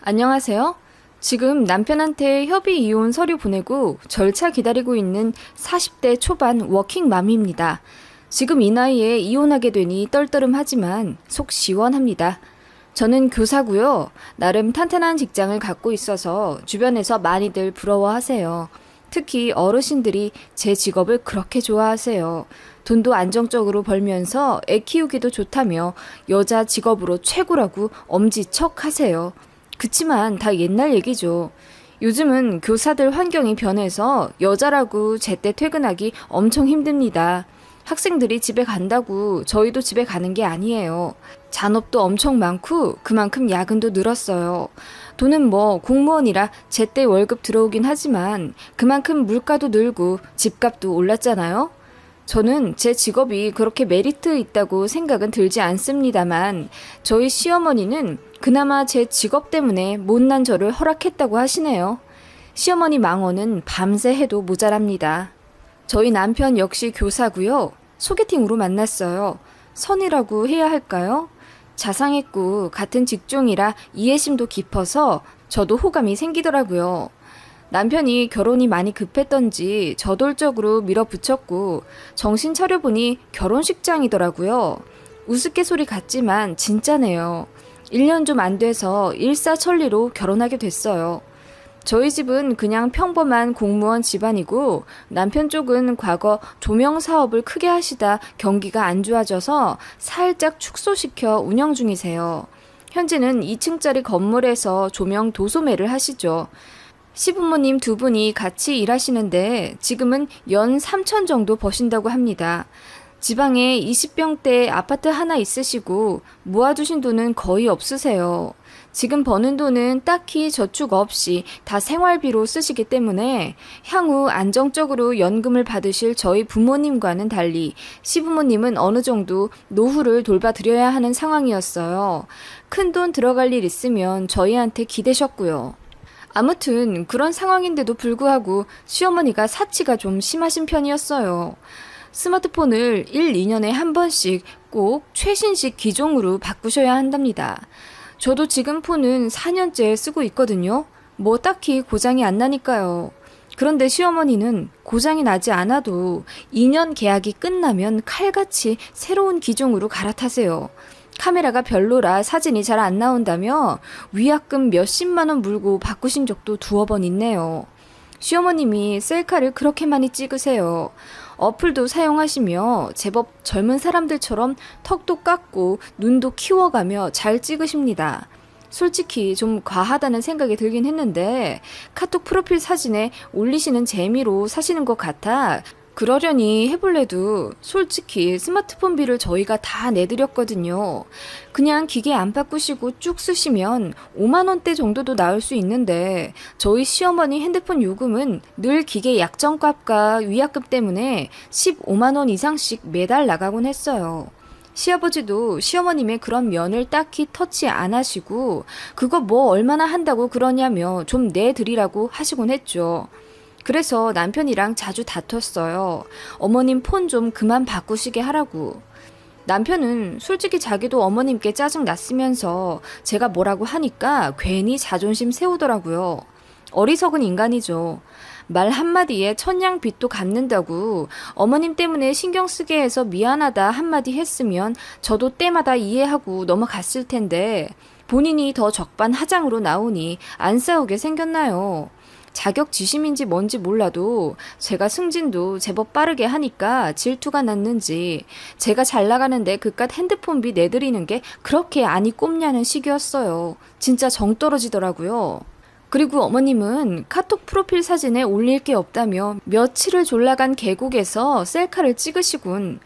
안녕하세요. 지금 남편한테 협의 이혼 서류 보내고 절차 기다리고 있는 40대 초반 워킹맘입니다. 지금 이 나이에 이혼하게 되니 떨떠름하지만 속 시원합니다. 저는 교사고요. 나름 탄탄한 직장을 갖고 있어서 주변에서 많이들 부러워하세요. 특히 어르신들이 제 직업을 그렇게 좋아하세요. 돈도 안정적으로 벌면서 애 키우기도 좋다며 여자 직업으로 최고라고 엄지척 하세요. 그치만 다 옛날 얘기죠. 요즘은 교사들 환경이 변해서 여자라고 제때 퇴근하기 엄청 힘듭니다. 학생들이 집에 간다고 저희도 집에 가는 게 아니에요. 잔업도 엄청 많고 그만큼 야근도 늘었어요. 돈은 뭐 공무원이라 제때 월급 들어오긴 하지만 그만큼 물가도 늘고 집값도 올랐잖아요. 저는 제 직업이 그렇게 메리트 있다고 생각은 들지 않습니다만 저희 시어머니는 그나마 제 직업 때문에 못난 저를 허락했다고 하시네요. 시어머니 망언은 밤새 해도 모자랍니다. 저희 남편 역시 교사고요. 소개팅으로 만났어요. 선이라고 해야 할까요? 자상했고 같은 직종이라 이해심도 깊어서 저도 호감이 생기더라고요. 남편이 결혼이 많이 급했던지 저돌적으로 밀어붙였고 정신 차려보니 결혼식장이더라고요. 우스갯소리 같지만 진짜네요. 1년 좀 안 돼서 일사천리로 결혼하게 됐어요. 저희 집은 그냥 평범한 공무원 집안이고 남편 쪽은 과거 조명 사업을 크게 하시다 경기가 안 좋아져서 살짝 축소시켜 운영 중이세요. 현재는 2층짜리 건물에서 조명 도소매를 하시죠. 시부모님 두 분이 같이 일하시는데 지금은 연 3천 정도 버신다고 합니다. 지방에 20평대 아파트 하나 있으시고 모아두신 돈은 거의 없으세요. 지금 버는 돈은 딱히 저축 없이 다 생활비로 쓰시기 때문에 향후 안정적으로 연금을 받으실 저희 부모님과는 달리 시부모님은 어느 정도 노후를 돌봐드려야 하는 상황이었어요. 큰 돈 들어갈 일 있으면 저희한테 기대셨고요. 아무튼 그런 상황인데도 불구하고 시어머니가 사치가 좀 심하신 편이었어요. 스마트폰을 1, 2년에 한 번씩 꼭 최신식 기종으로 바꾸셔야 한답니다. 저도 지금 폰은 4년째 쓰고 있거든요. 뭐 딱히 고장이 안 나니까요. 그런데 시어머니는 고장이 나지 않아도 2년 계약이 끝나면 칼같이 새로운 기종으로 갈아타세요. 카메라가 별로라 사진이 잘 안 나온다며 위약금 몇십만 원 물고 바꾸신 적도 두어 번 있네요. 시어머님이 셀카를 그렇게 많이 찍으세요. 어플도 사용하시며 제법 젊은 사람들처럼 턱도 깎고 눈도 키워가며 잘 찍으십니다. 솔직히 좀 과하다는 생각이 들긴 했는데 카톡 프로필 사진에 올리시는 재미로 사시는 것 같아 그러려니 해볼래도 솔직히 스마트폰비를 저희가 다 내드렸거든요. 그냥 기계 안 바꾸시고 쭉 쓰시면 5만 원대 정도도 나올 수 있는데 저희 시어머니 핸드폰 요금은 늘 기계 약정값과 위약금 때문에 15만 원 이상씩 매달 나가곤 했어요. 시아버지도 시어머님의 그런 면을 딱히 터치 안 하시고 그거 뭐 얼마나 한다고 그러냐며 좀 내드리라고 하시곤 했죠. 그래서 남편이랑 자주 다퉜어요. 어머님 폰 좀 그만 바꾸시게 하라고. 남편은 솔직히 자기도 어머님께 짜증 났으면서 제가 뭐라고 하니까 괜히 자존심 세우더라고요. 어리석은 인간이죠. 말 한마디에 천냥빚도 갚는다고 어머님 때문에 신경 쓰게 해서 미안하다 한마디 했으면 저도 때마다 이해하고 넘어갔을 텐데 본인이 더 적반하장으로 나오니 안 싸우게 생겼나요? 자격지심인지 뭔지 몰라도 제가 승진도 제법 빠르게 하니까 질투가 났는지 제가 잘 나가는데 그깟 핸드폰비 내드리는 게 그렇게 안이 꼽냐는 식이었어요. 진짜 정 떨어지더라고요. 그리고 어머님은 카톡 프로필 사진에 올릴 게 없다며 며칠을 졸라간 계곡에서 셀카를 찍으시군.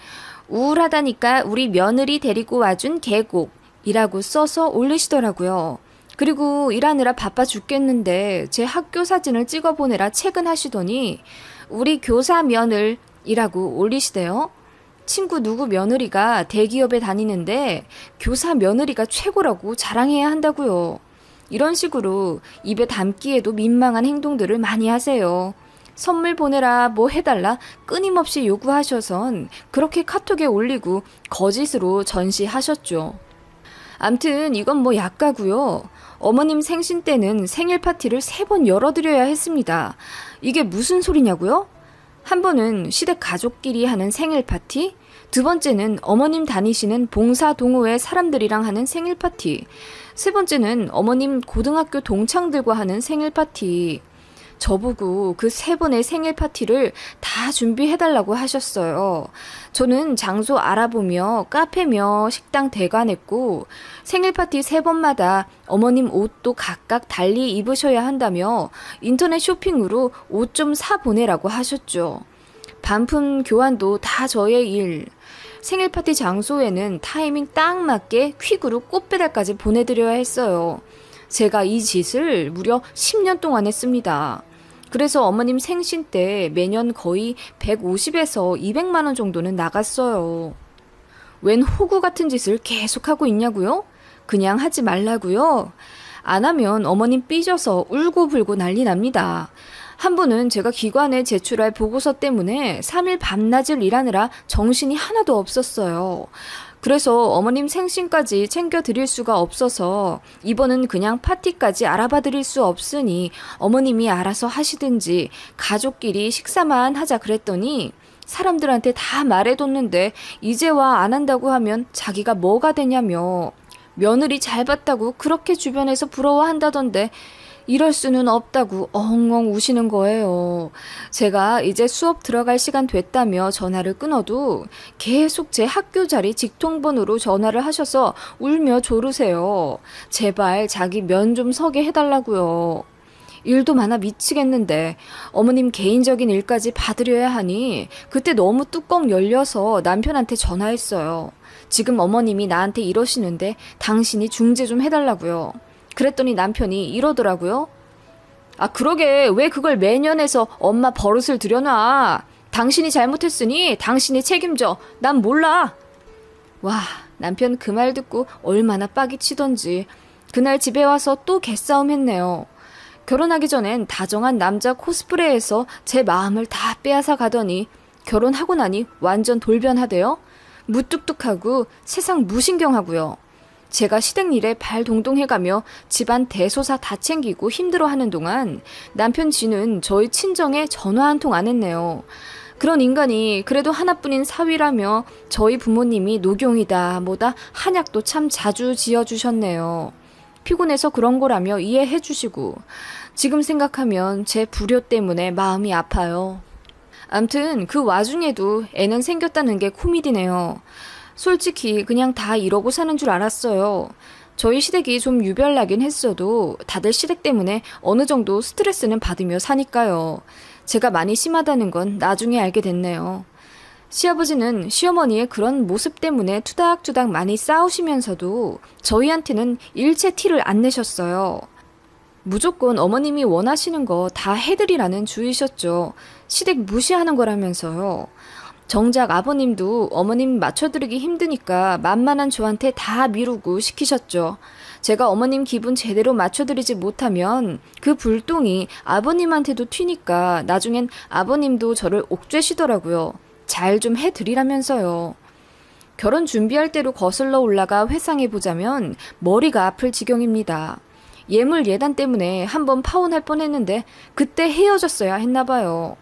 우울하다니까 우리 며느리 데리고 와준 계곡이라고 써서 올리시더라고요. 그리고 일하느라 바빠 죽겠는데 제 학교 사진을 찍어보내라 퇴근하시더니 우리 교사 며느리라고 올리시대요. 친구 누구 며느리가 대기업에 다니는데 교사 며느리가 최고라고 자랑해야 한다고요. 이런 식으로 입에 담기에도 민망한 행동들을 많이 하세요. 선물 보내라 뭐 해달라 끊임없이 요구하셔선 그렇게 카톡에 올리고 거짓으로 전시하셨죠. 암튼 이건 뭐 약가고요. 어머님 생신 때는 생일 파티를 3번 열어드려야 했습니다. 이게 무슨 소리냐고요? 한 번은 시댁 가족끼리 하는 생일 파티, 두 번째는 어머님 다니시는 봉사 동호회 사람들이랑 하는 생일 파티, 세 번째는 어머님 고등학교 동창들과 하는 생일 파티. 저보고 그 3번의 생일 파티를 다 준비해달라고 하셨어요. 저는 장소 알아보며 카페며 식당 대관했고 생일 파티 3번마다 어머님 옷도 각각 달리 입으셔야 한다며 인터넷 쇼핑으로 옷 좀 사 보내라고 하셨죠. 반품 교환도 다 저의 일. 생일 파티 장소에는 타이밍 딱 맞게 퀵으로 꽃배달까지 보내드려야 했어요. 제가 이 짓을 무려 10년 동안 했습니다. 그래서 어머님 생신 때 매년 거의 150에서 200만 원 정도는 나갔어요. 웬 호구 같은 짓을 계속하고 있냐고요? 그냥 하지 말라고요? 안 하면 어머님 삐져서 울고불고 난리 납니다. 한 번은 제가 기관에 제출할 보고서 때문에 3일 밤낮을 일하느라 정신이 하나도 없었어요. 그래서 어머님 생신까지 챙겨드릴 수가 없어서 이번은 그냥 파티까지 알아봐 드릴 수 없으니 어머님이 알아서 하시든지 가족끼리 식사만 하자 그랬더니 사람들한테 다 말해뒀는데 이제 와 안 한다고 하면 자기가 뭐가 되냐며 며느리 잘 봤다고 그렇게 주변에서 부러워한다던데 이럴 수는 없다고 엉엉 우시는 거예요. 제가 이제 수업 들어갈 시간 됐다며 전화를 끊어도 계속 제 학교 자리 직통번호로 전화를 하셔서 울며 조르세요. 제발 자기 면 좀 서게 해달라고요. 일도 많아 미치겠는데 어머님 개인적인 일까지 받으려야 하니 그때 너무 뚜껑 열려서 남편한테 전화했어요. 지금 어머님이 나한테 이러시는데 당신이 중재 좀 해달라고요. 그랬더니 남편이 이러더라고요. 아, 그러게 왜 그걸 매년 해서 엄마 버릇을 들여놔. 당신이 잘못했으니 당신이 책임져. 난 몰라. 와, 남편 그 말 듣고 얼마나 빡이 치던지. 그날 집에 와서 또 개싸움 했네요. 결혼하기 전엔 다정한 남자 코스프레에서 제 마음을 다 빼앗아 가더니 결혼하고 나니 완전 돌변하대요. 무뚝뚝하고 세상 무신경하고요. 제가 시댁 일에 발 동동해가며 집안 대소사 다 챙기고 힘들어하는 동안 남편 지는 저희 친정에 전화 한 통 안 했네요. 그런 인간이 그래도 하나뿐인 사위라며 저희 부모님이 녹용이다 뭐다 한약도 참 자주 지어주셨네요. 피곤해서 그런 거라며 이해해 주시고 지금 생각하면 제 불효 때문에 마음이 아파요. 암튼 그 와중에도 애는 생겼다는 게 코미디네요. 솔직히 그냥 다 이러고 사는 줄 알았어요. 저희 시댁이 좀 유별나긴 했어도 다들 시댁 때문에 어느 정도 스트레스는 받으며 사니까요. 제가 많이 심하다는 건 나중에 알게 됐네요. 시아버지는 시어머니의 그런 모습 때문에 투닥투닥 많이 싸우시면서도 저희한테는 일체 티를 안 내셨어요. 무조건 어머님이 원하시는 거 다 해드리라는 주의셨죠. 시댁 무시하는 거라면서요. 정작 아버님도 어머님 맞춰드리기 힘드니까 만만한 저한테 다 미루고 시키셨죠. 제가 어머님 기분 제대로 맞춰드리지 못하면 그 불똥이 아버님한테도 튀니까 나중엔 아버님도 저를 옥죄시더라고요. 잘 좀 해드리라면서요. 결혼 준비할 때로 거슬러 올라가 회상해보자면 머리가 아플 지경입니다. 예물 예단 때문에 한번 파혼할 뻔했는데 그때 헤어졌어야 했나봐요.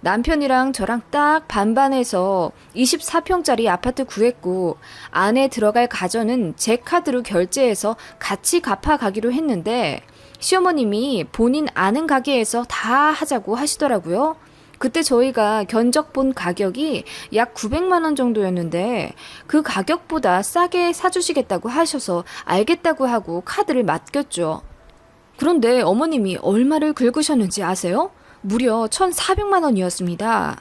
남편이랑 저랑 딱 반반해서 24평짜리 아파트 구했고 안에 들어갈 가전은 제 카드로 결제해서 같이 갚아가기로 했는데 시어머님이 본인 아는 가게에서 다 하자고 하시더라고요. 그때 저희가 견적 본 가격이 약 900만 원 정도였는데 그 가격보다 싸게 사주시겠다고 하셔서 알겠다고 하고 카드를 맡겼죠. 그런데 어머님이 얼마를 긁으셨는지 아세요? 무려 1,400만 원이었습니다.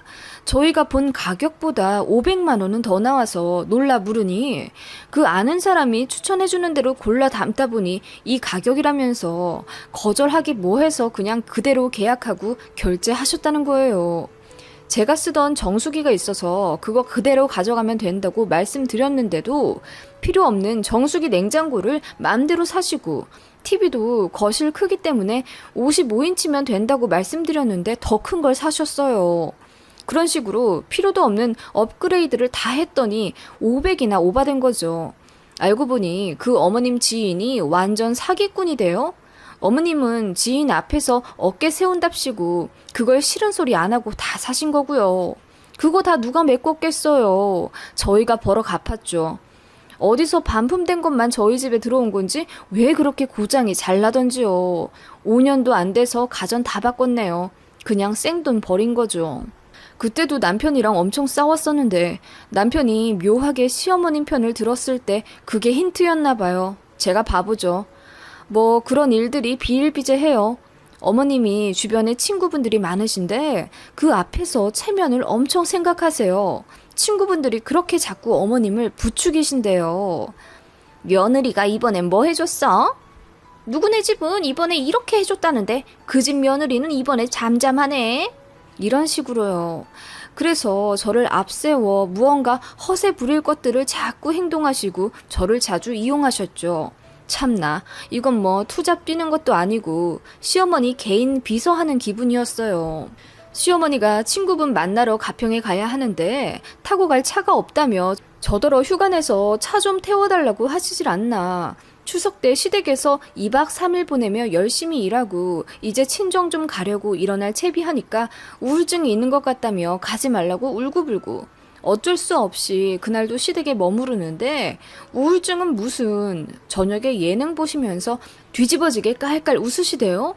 저희가 본 가격보다 500만 원은 더 나와서 놀라 부르니 그 아는 사람이 추천해주는 대로 골라 담다 보니 이 가격이라면서 거절하기 뭐해서 그냥 그대로 계약하고 결제하셨다는 거예요. 제가 쓰던 정수기가 있어서 그거 그대로 가져가면 된다고 말씀드렸는데도 필요 없는 정수기 냉장고를 맘대로 사시고 TV도 거실 크기 때문에 55인치면 된다고 말씀드렸는데 더 큰 걸 사셨어요. 그런 식으로 필요도 없는 업그레이드를 다 했더니 500이나 오바된 거죠. 알고 보니 그 어머님 지인이 완전 사기꾼이 돼요. 어머님은 지인 앞에서 어깨 세운답시고 그걸 싫은 소리 안 하고 다 사신 거고요. 그거 다 누가 메꿨겠어요. 저희가 벌어 갚았죠. 어디서 반품된 것만 저희 집에 들어온 건지 왜 그렇게 고장이 잘 나던지요. 5년도 안 돼서 가전 다 바꿨네요. 그냥 생돈 버린 거죠. 그때도 남편이랑 엄청 싸웠었는데 남편이 묘하게 시어머님 편을 들었을 때 그게 힌트였나 봐요. 제가 바보죠. 뭐 그런 일들이 비일비재해요. 어머님이 주변에 친구분들이 많으신데 그 앞에서 체면을 엄청 생각하세요. 친구분들이 그렇게 자꾸 어머님을 부추기신대요. 며느리가 이번엔 뭐 해줬어? 누구네 집은 이번에 이렇게 해줬다는데 그 집 며느리는 이번에 잠잠하네. 이런 식으로요. 그래서 저를 앞세워 무언가 허세 부릴 것들을 자꾸 행동하시고 저를 자주 이용하셨죠. 참나, 이건 뭐 투잡 뛰는 것도 아니고 시어머니 개인 비서하는 기분이었어요. 시어머니가 친구분 만나러 가평에 가야 하는데 타고 갈 차가 없다며 저더러 휴가 내서 차 좀 태워달라고 하시질 않나. 추석 때 시댁에서 2박 3일 보내며 열심히 일하고 이제 친정 좀 가려고 일어날 채비하니까 우울증이 있는 것 같다며 가지 말라고 울고불고. 어쩔 수 없이 그날도 시댁에 머무르는데 우울증은 무슨, 저녁에 예능 보시면서 뒤집어지게 깔깔 웃으시대요.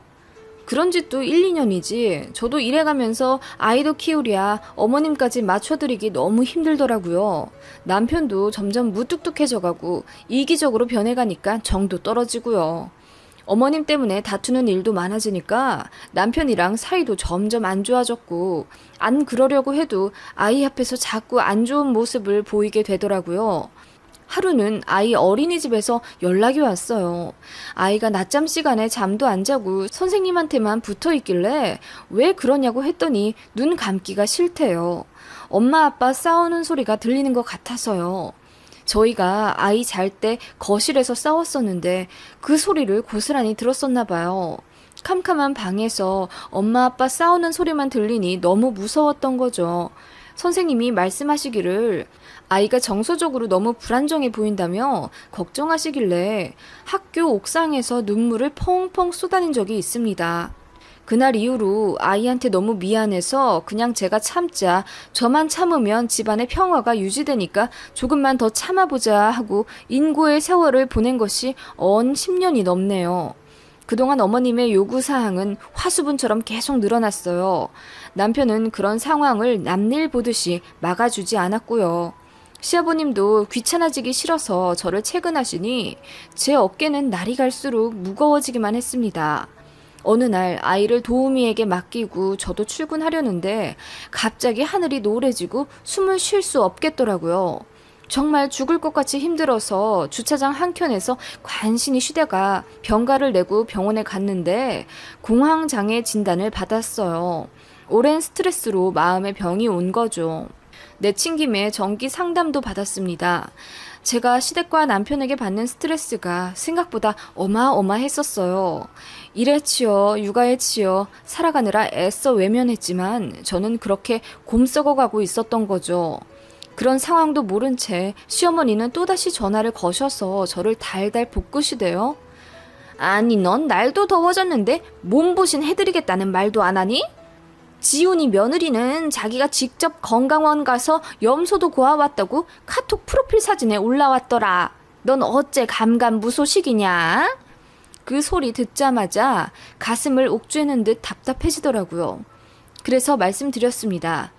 그런 지도 1, 2년이지. 저도 일해가면서 아이도 키우랴 어머님까지 맞춰드리기 너무 힘들더라고요. 남편도 점점 무뚝뚝해져가고 이기적으로 변해가니까 정도 떨어지고요. 어머님 때문에 다투는 일도 많아지니까 남편이랑 사이도 점점 안 좋아졌고 안 그러려고 해도 아이 앞에서 자꾸 안 좋은 모습을 보이게 되더라고요. 하루는 아이 어린이집에서 연락이 왔어요. 아이가 낮잠 시간에 잠도 안 자고 선생님한테만 붙어 있길래 왜 그러냐고 했더니 눈 감기가 싫대요. 엄마 아빠 싸우는 소리가 들리는 것 같아서요. 저희가 아이 잘 때 거실에서 싸웠었는데 그 소리를 고스란히 들었었나 봐요. 캄캄한 방에서 엄마 아빠 싸우는 소리만 들리니 너무 무서웠던 거죠. 선생님이 말씀하시기를 아이가 정서적으로 너무 불안정해 보인다며 걱정하시길래 학교 옥상에서 눈물을 펑펑 쏟아낸 적이 있습니다. 그날 이후로 아이한테 너무 미안해서 그냥 제가 참자, 저만 참으면 집안의 평화가 유지되니까 조금만 더 참아보자 하고 인고의 세월을 보낸 것이 언 10년이 넘네요. 그동안 어머님의 요구사항은 화수분처럼 계속 늘어났어요. 남편은 그런 상황을 남일 보듯이 막아주지 않았고요. 시아버님도 귀찮아지기 싫어서 저를 채근하시니 제 어깨는 날이 갈수록 무거워지기만 했습니다. 어느 날 아이를 도우미에게 맡기고 저도 출근하려는데 갑자기 하늘이 노래지고 숨을 쉴 수 없겠더라고요. 정말 죽을 것 같이 힘들어서 주차장 한켠에서 간신히 쉬다가 병가를 내고 병원에 갔는데 공황장애 진단을 받았어요. 오랜 스트레스로 마음의 병이 온 거죠. 내친 김에 정기 상담도 받았습니다. 제가 시댁과 남편에게 받는 스트레스가 생각보다 어마어마했었어요. 일에 치여 육아에 치여 살아가느라 애써 외면했지만 저는 그렇게 곰썩어가고 있었던 거죠. 그런 상황도 모른 채 시어머니는 또다시 전화를 거셔서 저를 달달 볶으시대요. 아니 넌 날도 더워졌는데 몸보신 해드리겠다는 말도 안 하니? 지훈이 며느리는 자기가 직접 건강원 가서 염소도 고아왔다고 카톡 프로필 사진에 올라왔더라. 넌 어째 감감무소식이냐? 그 소리 듣자마자 가슴을 옥죄는 듯 답답해지더라고요. 그래서 말씀드렸습니다.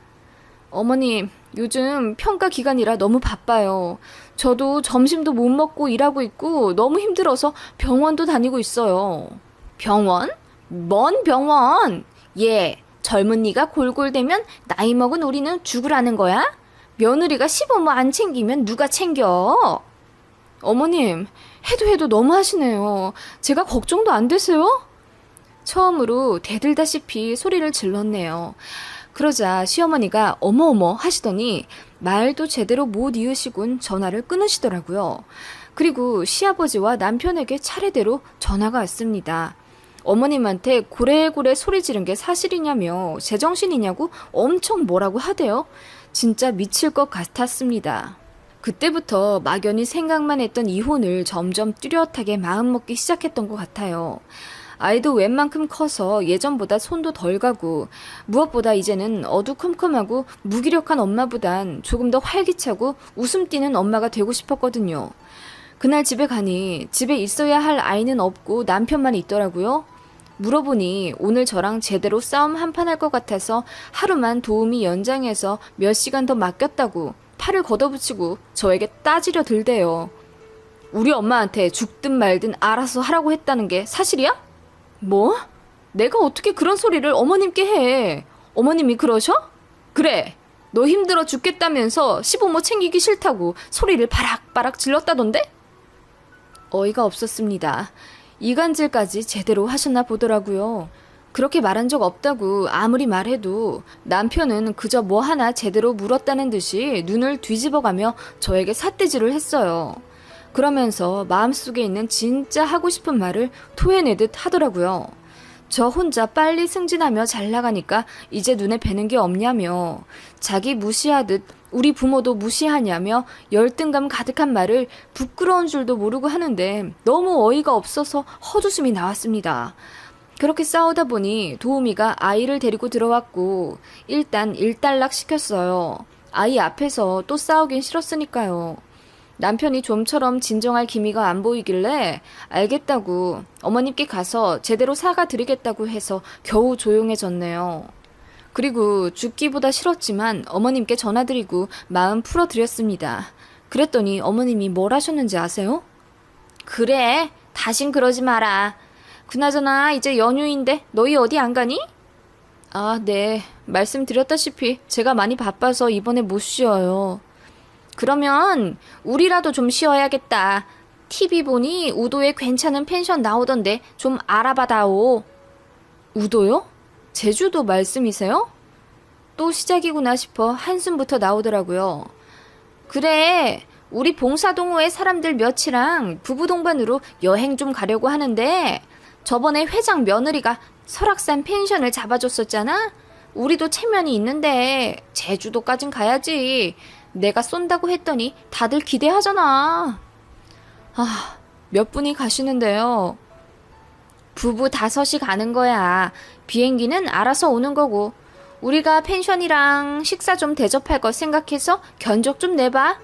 어머님, 요즘 평가 기간이라 너무 바빠요. 저도 점심도 못 먹고 일하고 있고 너무 힘들어서 병원도 다니고 있어요. 병원? 뭔 병원? 예. 젊은이가 골골대면 나이 먹은 우리는 죽으라는 거야? 며느리가 시부모 안 챙기면 누가 챙겨? 어머님, 해도 너무 하시네요. 제가 걱정도 안 되세요? 처음으로 대들다시피 소리를 질렀네요. 그러자 시어머니가 어머어머 하시더니 말도 제대로 못 이으시곤 전화를 끊으시더라고요. 그리고 시아버지와 남편에게 차례대로 전화가 왔습니다. 어머님한테 고래고래 소리 지른 게 사실이냐며 제정신이냐고 엄청 뭐라고 하대요. 진짜 미칠 것 같았습니다. 그때부터 막연히 생각만 했던 이혼을 점점 뚜렷하게 마음먹기 시작했던 것 같아요. 아이도 웬만큼 커서 예전보다 손도 덜 가고 무엇보다 이제는 어두컴컴하고 무기력한 엄마보단 조금 더 활기차고 웃음 띠는 엄마가 되고 싶었거든요. 그날 집에 가니 집에 있어야 할 아이는 없고 남편만 있더라고요. 물어보니 오늘 저랑 제대로 싸움 한판 할 것 같아서 하루만 도우미 연장해서 몇 시간 더 맡겼다고 팔을 걷어붙이고 저에게 따지려 들대요. 우리 엄마한테 죽든 말든 알아서 하라고 했다는 게 사실이야? 뭐? 내가 어떻게 그런 소리를 어머님께 해? 어머님이 그러셔? 그래. 너 힘들어 죽겠다면서 시부모 챙기기 싫다고 소리를 바락바락 질렀다던데? 어이가 없었습니다. 이간질까지 제대로 하셨나 보더라고요. 그렇게 말한 적 없다고 아무리 말해도 남편은 그저 뭐 하나 제대로 물었다는 듯이 눈을 뒤집어가며 저에게 삿대질을 했어요. 그러면서 마음속에 있는 진짜 하고 싶은 말을 토해내듯 하더라고요. 저 혼자 빨리 승진하며 잘 나가니까 이제 눈에 뵈는 게 없냐며, 자기 무시하듯 우리 부모도 무시하냐며 열등감 가득한 말을 부끄러운 줄도 모르고 하는데 너무 어이가 없어서 헛웃음이 나왔습니다. 그렇게 싸우다 보니 도우미가 아이를 데리고 들어왔고 일단 일단락 시켰어요. 아이 앞에서 또 싸우긴 싫었으니까요. 남편이 좀처럼 진정할 기미가 안 보이길래 알겠다고 어머님께 가서 제대로 사과드리겠다고 해서 겨우 조용해졌네요. 그리고 죽기보다 싫었지만 어머님께 전화드리고 마음 풀어드렸습니다. 그랬더니 어머님이 뭘 하셨는지 아세요? 그래, 다신 그러지 마라. 그나저나 이제 연휴인데 너희 어디 안 가니? 아, 네. 말씀드렸다시피 제가 많이 바빠서 이번에 못 쉬어요. 그러면 우리라도 좀 쉬어야겠다. TV 보니 우도에 괜찮은 펜션 나오던데 좀 알아봐다오. 우도요? 제주도 말씀이세요? 또 시작이구나 싶어 한숨부터 나오더라고요. 그래, 우리 봉사동호회 사람들 몇이랑 부부 동반으로 여행 좀 가려고 하는데 저번에 회장 며느리가 설악산 펜션을 잡아줬었잖아? 우리도 체면이 있는데 제주도까진 가야지. 내가 쏜다고 했더니 다들 기대하잖아. 아, 몇 분이 가시는데요. 부부 5이 가는 거야. 비행기는 알아서 오는 거고. 우리가 펜션이랑 식사 좀 대접할 거 생각해서 견적 좀 내봐.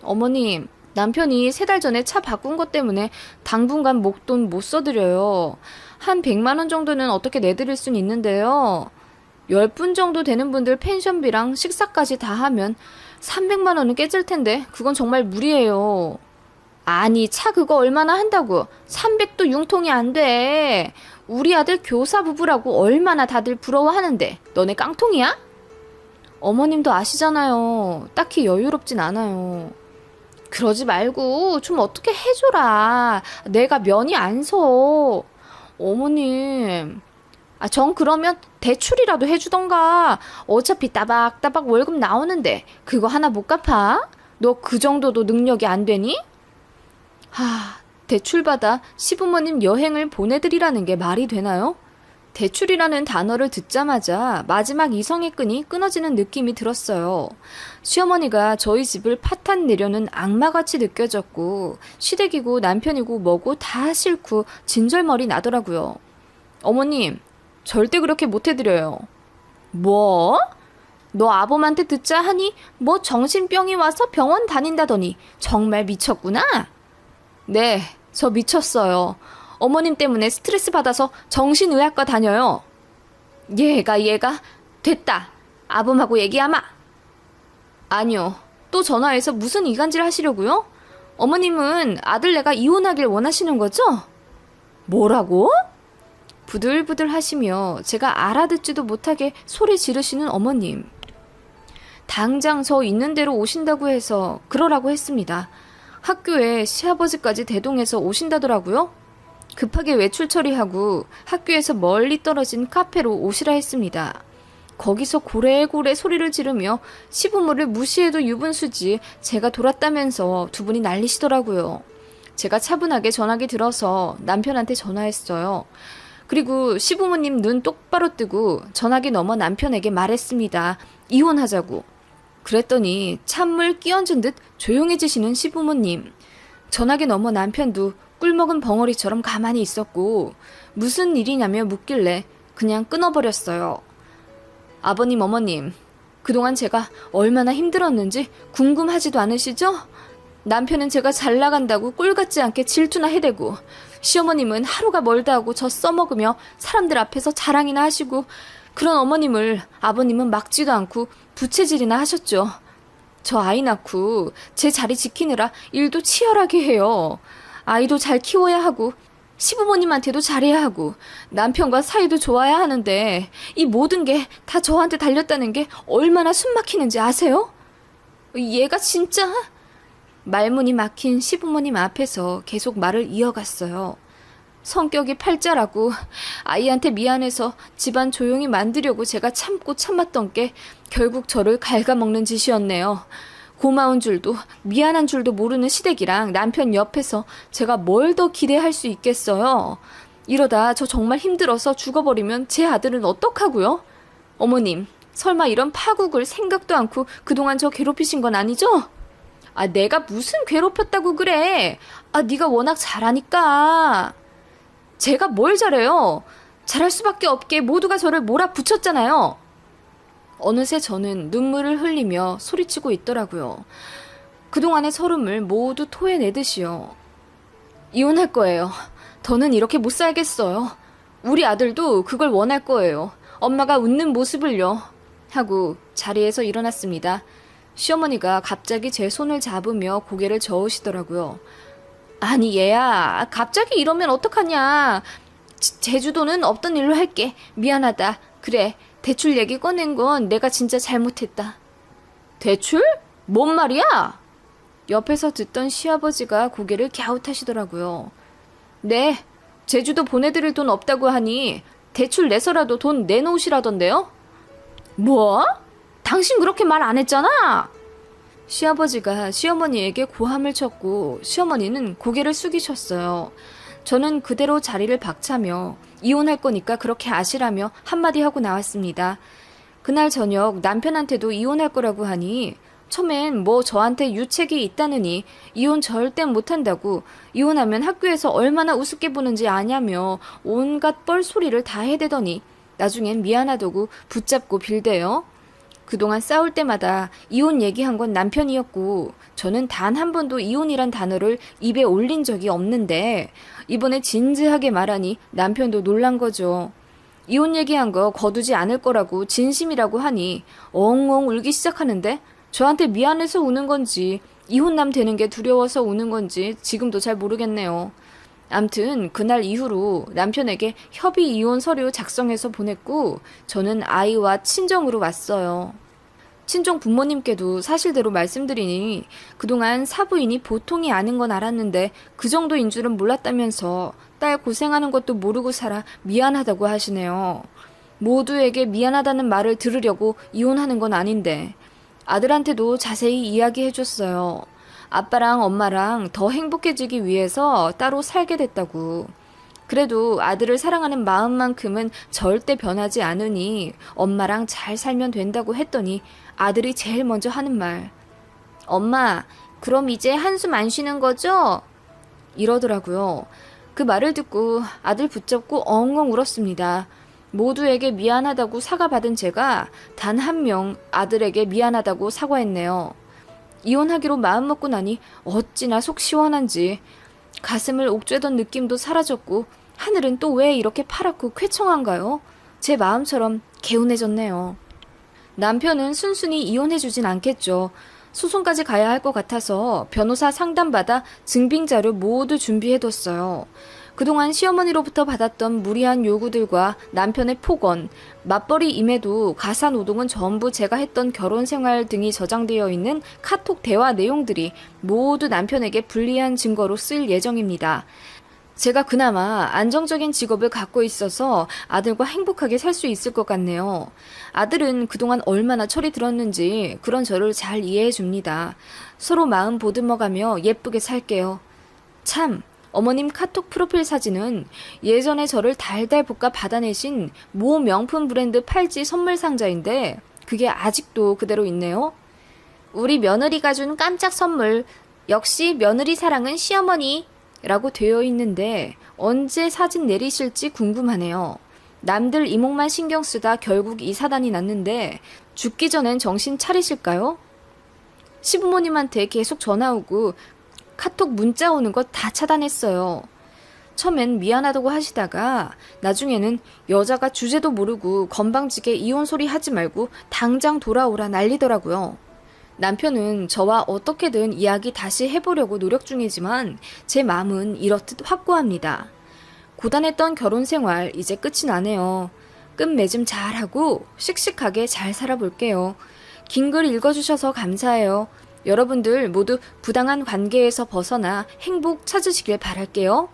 어머님, 남편이 3달 전에 차 바꾼 것 때문에 당분간 목돈 못 써드려요. 한 100만 원 정도는 어떻게 내드릴 순 있는데요. 10분 정도 되는 분들 펜션비랑 식사까지 다 하면 300만 원은 깨질 텐데 그건 정말 무리예요. 아니, 차 그거 얼마나 한다고. 300도 융통이 안 돼. 우리 아들 교사 부부라고 얼마나 다들 부러워하는데 너네 깡통이야? 어머님도 아시잖아요. 딱히 여유롭진 않아요. 그러지 말고 좀 어떻게 해줘라. 내가 면이 안 서. 어머님. 정 그러면 대출이라도 해주던가. 어차피 따박따박 월급 나오는데 그거 하나 못 갚아? 너 그 정도도 능력이 안 되니? 대출받아 시부모님 여행을 보내드리라는 게 말이 되나요? 대출이라는 단어를 듣자마자 마지막 이성의 끈이 끊어지는 느낌이 들었어요. 시어머니가 저희 집을 파탄 내려는 악마같이 느껴졌고 시댁이고 남편이고 뭐고 다 싫고 진절머리 나더라고요. 어머님, 절대 그렇게 못해드려요. 뭐? 너 아범한테 듣자 하니 뭐 정신병이 와서 병원 다닌다더니 정말 미쳤구나? 네, 저 미쳤어요. 어머님 때문에 스트레스 받아서 정신의학과 다녀요. 얘가 됐다. 아범하고 얘기하마. 아니요. 또 전화해서 무슨 이간질 하시려고요? 어머님은 아들내가 이혼하길 원하시는 거죠? 뭐라고? 부들부들 하시며 제가 알아듣지도 못하게 소리 지르시는 어머님. 당장 저 있는 대로 오신다고 해서 그러라고 했습니다. 학교에 시아버지까지 대동해서 오신다더라고요. 급하게 외출 처리하고 학교에서 멀리 떨어진 카페로 오시라 했습니다. 거기서 고래고래 소리를 지르며 시부모를 무시해도 유분수지 제가 돌았다면서 두 분이 난리시더라고요. 제가 차분하게 전화기 들어서 남편한테 전화했어요. 그리고 시부모님 눈 똑바로 뜨고 전화기 넘어 남편에게 말했습니다. 이혼하자고. 그랬더니 찬물 끼얹은 듯 조용해지시는 시부모님. 전화기 넘어 남편도 꿀먹은 벙어리처럼 가만히 있었고 무슨 일이냐며 묻길래 그냥 끊어버렸어요. 아버님, 어머님, 그동안 제가 얼마나 힘들었는지 궁금하지도 않으시죠? 남편은 제가 잘 나간다고 꼴 같지 않게 질투나 해대고 시어머님은 하루가 멀다 하고 저 써먹으며 사람들 앞에서 자랑이나 하시고 그런 어머님을 아버님은 막지도 않고 부채질이나 하셨죠. 저 아이 낳고 제 자리 지키느라 일도 치열하게 해요. 아이도 잘 키워야 하고 시부모님한테도 잘해야 하고 남편과 사이도 좋아야 하는데 이 모든 게 다 저한테 달렸다는 게 얼마나 숨 막히는지 아세요? 얘가 진짜... 말문이 막힌 시부모님 앞에서 계속 말을 이어갔어요. 성격이 팔자라고 아이한테 미안해서 집안 조용히 만들려고 제가 참고 참았던 게 결국 저를 갉아먹는 짓이었네요. 고마운 줄도 미안한 줄도 모르는 시댁이랑 남편 옆에서 제가 뭘 더 기대할 수 있겠어요. 이러다 저 정말 힘들어서 죽어버리면 제 아들은 어떡하고요? 어머님, 설마 이런 파국을 생각도 않고 그동안 저 괴롭히신 건 아니죠? 아, 내가 무슨 괴롭혔다고 그래. 아, 네가 워낙 잘하니까. 제가 뭘 잘해요? 잘할 수밖에 없게 모두가 저를 몰아붙였잖아요. 어느새 저는 눈물을 흘리며 소리치고 있더라고요. 그동안의 서름을 모두 토해내듯이요. 이혼할 거예요. 더는 이렇게 못 살겠어요. 우리 아들도 그걸 원할 거예요. 엄마가 웃는 모습을요. 하고 자리에서 일어났습니다. 시어머니가 갑자기 제 손을 잡으며 고개를 저으시더라고요. 아니 얘야, 갑자기 이러면 어떡하냐. 제주도는 없던 일로 할게. 미안하다. 그래, 대출 얘기 꺼낸 건 내가 진짜 잘못했다. 대출? 뭔 말이야? 옆에서 듣던 시아버지가 고개를 갸웃하시더라고요. 네, 제주도 보내드릴 돈 없다고 하니 대출 내서라도 돈 내놓으시라던데요? 뭐? 당신 그렇게 말 안 했잖아. 시아버지가 시어머니에게 고함을 쳤고 시어머니는 고개를 숙이셨어요. 저는 그대로 자리를 박차며 이혼할 거니까 그렇게 아시라며 한마디 하고 나왔습니다. 그날 저녁 남편한테도 이혼할 거라고 하니 처음엔 뭐 저한테 유책이 있다느니 이혼 절대 못한다고 이혼하면 학교에서 얼마나 우습게 보는지 아냐며 온갖 뻘소리를 다 해대더니 나중엔 미안하다고 붙잡고 빌대요. 그동안 싸울 때마다 이혼 얘기한 건 남편이었고 저는 단 한 번도 이혼이란 단어를 입에 올린 적이 없는데 이번에 진지하게 말하니 남편도 놀란 거죠. 이혼 얘기한 거 거두지 않을 거라고 진심이라고 하니 엉엉 울기 시작하는데 저한테 미안해서 우는 건지 이혼남 되는 게 두려워서 우는 건지 지금도 잘 모르겠네요. 암튼 그날 이후로 남편에게 협의 이혼 서류 작성해서 보냈고 저는 아이와 친정으로 왔어요. 친정 부모님께도 사실대로 말씀드리니 그동안 사부인이 보통이 아닌 건 알았는데 그 정도인 줄은 몰랐다면서 딸 고생하는 것도 모르고 살아 미안하다고 하시네요. 모두에게 미안하다는 말을 들으려고 이혼하는 건 아닌데 아들한테도 자세히 이야기해줬어요. 아빠랑 엄마랑 더 행복해지기 위해서 따로 살게 됐다고. 그래도 아들을 사랑하는 마음만큼은 절대 변하지 않으니 엄마랑 잘 살면 된다고 했더니 아들이 제일 먼저 하는 말. 엄마, 그럼 이제 한숨 안 쉬는 거죠? 이러더라고요. 그 말을 듣고 아들 붙잡고 엉엉 울었습니다. 모두에게 미안하다고 사과받은 제가 단 한 명 아들에게 미안하다고 사과했네요. 이혼하기로 마음먹고 나니 어찌나 속 시원한지 가슴을 옥죄던 느낌도 사라졌고 하늘은 또 왜 이렇게 파랗고 쾌청한가요? 제 마음처럼 개운해졌네요. 남편은 순순히 이혼해주진 않겠죠. 소송까지 가야 할 것 같아서 변호사 상담받아 증빙자료 모두 준비해뒀어요. 그동안 시어머니로부터 받았던 무리한 요구들과 남편의 폭언, 맞벌이임에도 가사노동은 전부 제가 했던 결혼생활 등이 저장되어 있는 카톡 대화 내용들이 모두 남편에게 불리한 증거로 쓸 예정입니다. 제가 그나마 안정적인 직업을 갖고 있어서 아들과 행복하게 살 수 있을 것 같네요. 아들은 그동안 얼마나 철이 들었는지 그런 저를 잘 이해해 줍니다. 서로 마음 보듬어가며 예쁘게 살게요. 참, 어머님 카톡 프로필 사진은 예전에 저를 달달 볶아 받아내신 모 명품 브랜드 팔찌 선물 상자인데 그게 아직도 그대로 있네요. 우리 며느리가 준 깜짝 선물. 역시 며느리 사랑은 시어머니. 라고 되어 있는데 언제 사진 내리실지 궁금하네요. 남들 이목만 신경 쓰다 결국 이 사단이 났는데 죽기 전엔 정신 차리실까요? 시부모님한테 계속 전화 오고 카톡 문자 오는 거 다 차단했어요. 처음엔 미안하다고 하시다가 나중에는 여자가 주제도 모르고 건방지게 이혼 소리 하지 말고 당장 돌아오라 난리더라고요. 남편은 저와 어떻게든 이야기 다시 해보려고 노력 중이지만 제 마음은 이렇듯 확고합니다. 고단했던 결혼 생활 이제 끝이 나네요. 끝맺음 잘하고 씩씩하게 잘 살아볼게요. 긴 글 읽어주셔서 감사해요. 여러분들 모두 부당한 관계에서 벗어나 행복 찾으시길 바랄게요.